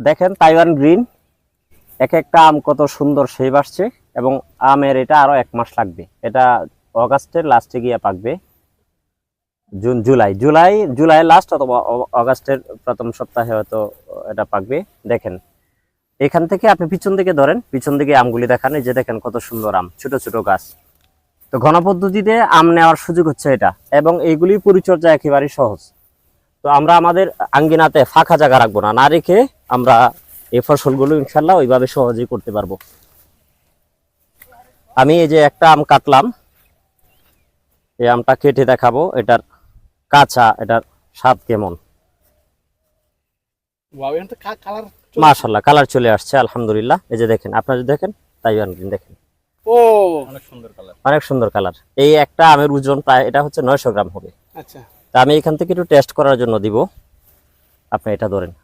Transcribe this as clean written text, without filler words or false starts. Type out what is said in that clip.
দেখেন Taiwan green, এক একটা আম কত সুন্দর শেপ আসছে, এবং আমের এটা আরো 1 মাস লাগবে। এটা অগাস্টের লাস্টে গিয়ে পাকবে, June July July July last অথবা অগাস্টের প্রথম সপ্তাহে হয়তো এটা পাকবে। দেখেন এখান থেকে আপনি পিছন দিকে ধরেন, পিছন দিকে আমগুলি দেখান, এই যে দেখেন কত সুন্দর আম, ছোট ছোট গাছ। তো ঘন পদ্ধতিতে আম নেওয়ার সুযোগ হচ্ছে এটা, এবং এইগুলি পরিচর্যা একেবারেই সহজ। তো আমরা আমাদের আঙ্গিনাতে ফাঁকা জায়গা রাখবো না, না রেখে আমরা এই ফসলগুলো ইনশাল্লাহ ওইভাবে সহজেই করতে পারবো। আমি এই যে একটা আম কাটলাম, এই আমটা কেটে দেখাবো এটার কাঁচা, এটার স্বাদ কেমন। মাশাআল্লাহ কালার চলে আসছে আলহামদুলিল্লাহ। এই যে দেখেন, আপনারা যদি দেখেন তাইওয়ান গ্রিন দেখেন, ও অনেক সুন্দর কালার। এই একটা আমের ওজন প্রায় এটা হচ্ছে 900 গ্রাম হবে। আচ্ছা, তা আমি এখান থেকে একটু টেস্ট করার জন্য দিব, আপনি এটা ধরেন।